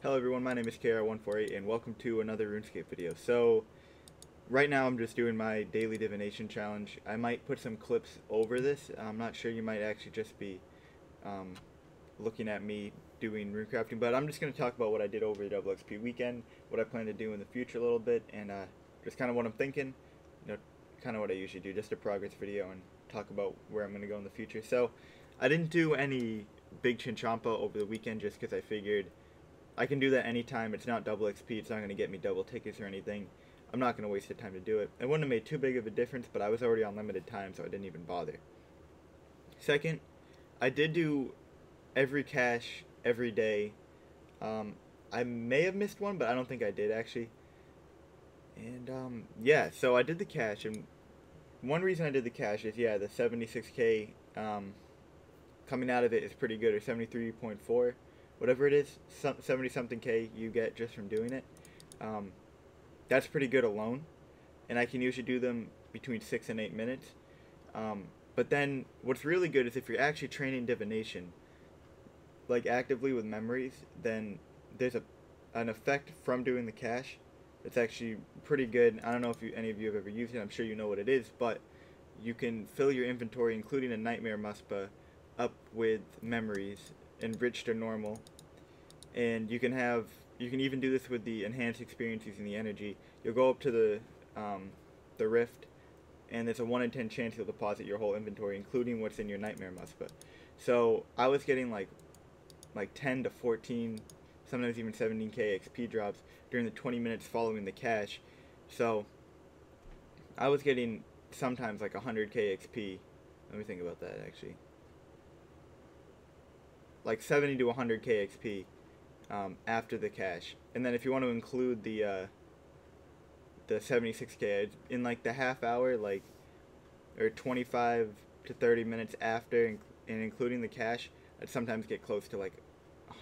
Hello everyone, my name is KR148 and welcome to another RuneScape video. So, right now I'm just doing my daily divination challenge. I might put some clips over this. I'm not sure, you might actually just be looking at me doing runecrafting, but I'm just going to talk about what I did over the double XP weekend, what I plan to do in the future a little bit, and just kind of what I'm thinking, kind of what I usually do, just a progress video and talk about where I'm going to go in the future. So, I didn't do any big Chinchompa over the weekend just because I figured I can do that anytime. It's not double XP. It's not going to get me double tickets or anything. I'm not going to waste the time to do it. It wouldn't have made too big of a difference, but I was already on limited time, so I didn't even bother. Second, I did do every cache every day. I may have missed one, but I don't think I did actually. And yeah, so I did the cache, and one reason I did the cache is, yeah, the 76k coming out of it is pretty good, or 73.4. Whatever it is, 70 something K you get just from doing it. That's pretty good alone, and I can usually do them between 6 and 8 minutes. But then what's really good is if you're actually training divination, like actively with memories, then there's an effect from doing the cache that's actually pretty good. I don't know if any of you have ever used it. I'm sure you know what it is, but you can fill your inventory, including a Nightmare Muspa, up with memories, enriched or normal, and you can even do this with the enhanced experience using the energy. You'll go up to the rift, and there's a 1 in 10 chance you'll deposit your whole inventory, including what's in your Nightmare Muspa. So I was getting like 10 to 14, sometimes even 17k XP drops during the 20 minutes following the cache. So I was getting sometimes like 100k XP. Let me think about that actually. Like 70 to 100k XP after the cache, and then if you want to include the 76k in like the half hour, like, or 25 to 30 minutes after, and including the cache, I'd sometimes get close to like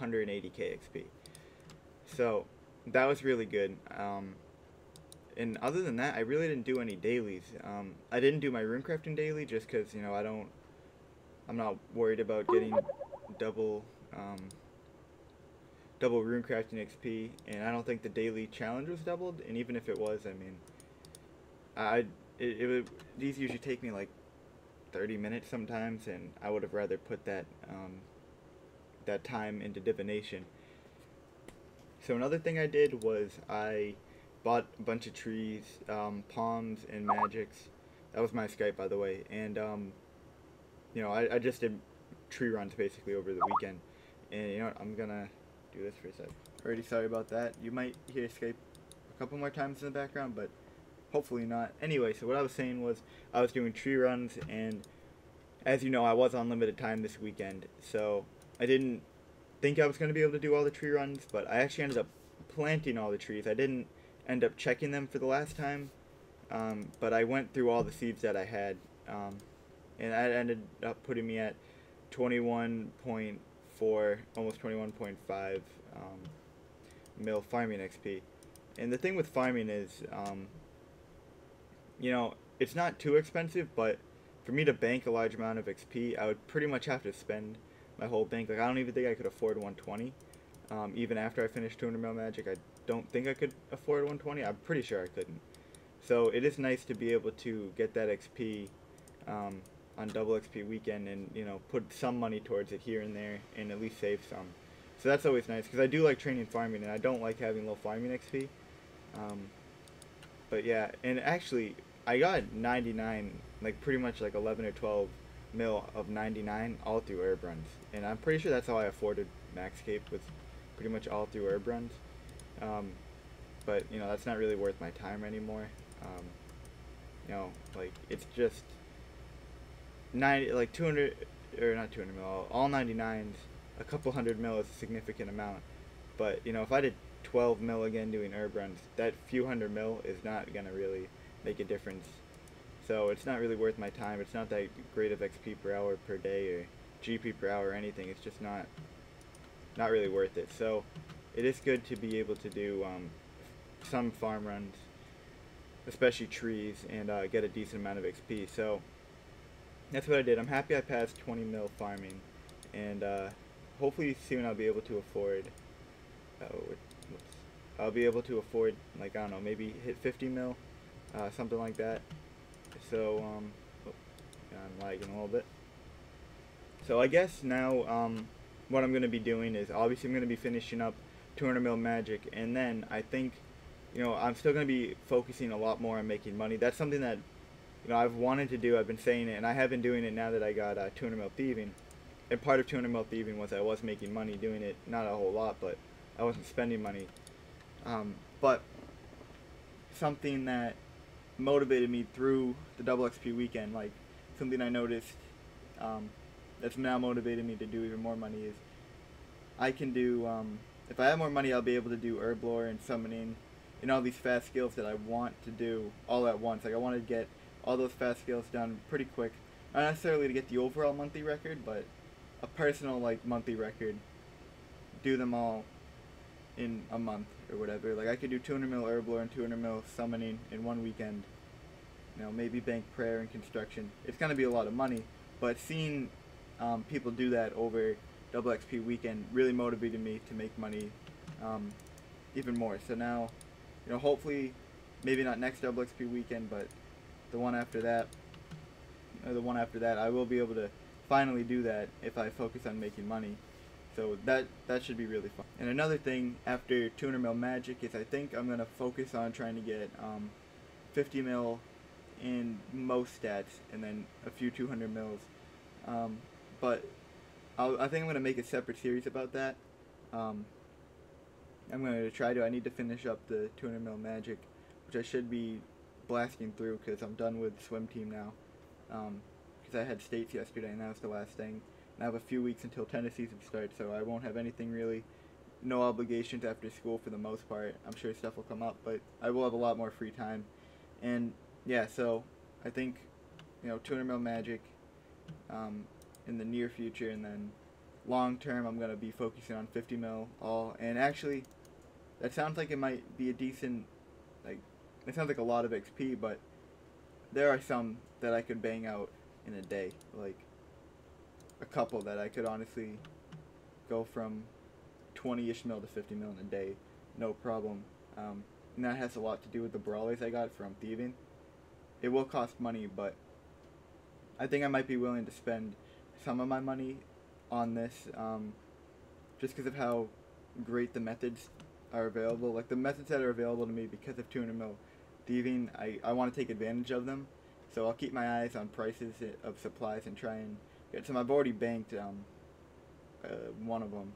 180k XP. So that was really good. And other than that, I really didn't do any dailies. I didn't do my runecrafting daily just because, you know, I'm not worried about getting double runecrafting XP, and I don't think the daily challenge was doubled, and even if it was, I mean, these usually take me like 30 minutes sometimes, and I would have rather put that that time into divination. So another thing I did was I bought a bunch of trees, palms and magics. That was my Skype, by the way, and you know, I just did tree runs basically over the weekend, and you know what, I'm gonna do this for a sec. Already sorry about that. You might hear Skype a couple more times in the background, but hopefully not. Anyway, so what I was saying was I was doing tree runs, and as you know, I was on limited time this weekend, so I didn't think I was going to be able to do all the tree runs, but I actually ended up planting all the trees. I didn't end up checking them for the last time, but I went through all the seeds that I had, and that ended up putting me at 21.4, almost 21.5 mil farming XP. And the thing with farming is, you know, it's not too expensive, but for me to bank a large amount of XP, I would pretty much have to spend my whole bank. Like, I don't even think I could afford 120. Even after I finished 200 mil magic, I don't think I could afford 120. I'm pretty sure I couldn't. So it is nice to be able to get that XP on double XP weekend, and, you know, put some money towards it here and there, and at least save some. So that's always nice, because I do like training farming, and I don't like having low farming XP. But yeah, and actually, I got 99, like pretty much like 11 or 12 mil of 99 all through herb runs, and I'm pretty sure that's how I afforded Maxcape, was pretty much all through herb runs. But you know, that's not really worth my time anymore. You know, like, it's just 90, like 200, or not 200 mil, all 99s, a couple hundred mil is a significant amount. But you know, if I did 12 mil again doing herb runs, that few hundred mil is not gonna really make a difference. So it's not really worth my time. It's not that great of XP per hour per day, or GP per hour or anything. It's just not really worth it. So it is good to be able to do some farm runs, especially trees, and get a decent amount of XP. So that's what I did. I'm happy I passed 20 mil farming, and hopefully soon I'll be able to afford, I'll be able to afford, like, I don't know, maybe hit 50 mil, something like that. So, oh, I'm lagging a little bit. So I guess now, what I'm going to be doing is, obviously I'm going to be finishing up 200 mil magic, and then I think, I'm still going to be focusing a lot more on making money. That's something that, I've wanted to do. I've been saying it, and I have been doing it now that I got 200 mil thieving. And part of 200 mil thieving was I was making money doing it, not a whole lot, but I wasn't spending money. But something that motivated me through the double XP weekend, like something I noticed that's now motivated me to do even more money, is I can do, if I have more money, I'll be able to do herb lore and summoning and all these fast skills that I want to do all at once. Like, I want to get all those fast skills done pretty quick. Not necessarily to get the overall monthly record, but a personal, like, monthly record. Do them all in a month or whatever. Like, I could do 200 mil herb lore and 200 mil summoning in one weekend. Maybe bank prayer and construction. It's going to be a lot of money, but seeing people do that over double XP weekend really motivated me to make money even more. So now, hopefully, maybe not next double XP weekend, but the one after that, I will be able to finally do that if I focus on making money. So that should be really fun. And another thing after 200 mil magic is, I think I'm gonna focus on trying to get 50 mil in most stats, and then a few 200 mils. But I think I'm gonna make a separate series about that. I'm gonna try to. I need to finish up the 200 mil magic, which I should be blasting through because I'm done with swim team now. Because I had states yesterday, and that was the last thing. And I have a few weeks until tennis season starts, so I won't have anything really, no obligations after school for the most part. I'm sure stuff will come up, but I will have a lot more free time. And yeah, so I think, 200 mil magic in the near future, and then long term I'm going to be focusing on 50 mil all. And actually, that sounds like it might be a decent, it sounds like a lot of XP, but there are some that I could bang out in a day, like a couple that I could honestly go from 20-ish mil to 50 mil in a day, no problem. And that has a lot to do with the brawlers I got from thieving. It will cost money, but I think I might be willing to spend some of my money on this, just because of how great the methods are available. Like, the methods that are available to me because of 200 mil thieving, I want to take advantage of them. So I'll keep my eyes on prices of supplies and try and get some. I've already banked one of them,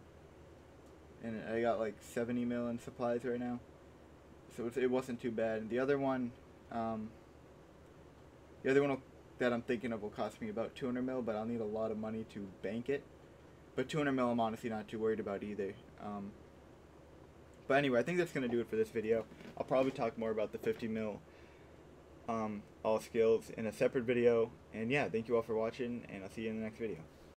and I got like 70 mil in supplies right now, so it wasn't too bad. And the other one that I'm thinking of will cost me about 200 mil, but I'll need a lot of money to bank it. But 200 mil I'm honestly not too worried about either. But anyway, I think that's going to do it for this video. I'll probably talk more about the 50 mil all skills in a separate video. And yeah, thank you all for watching, and I'll see you in the next video.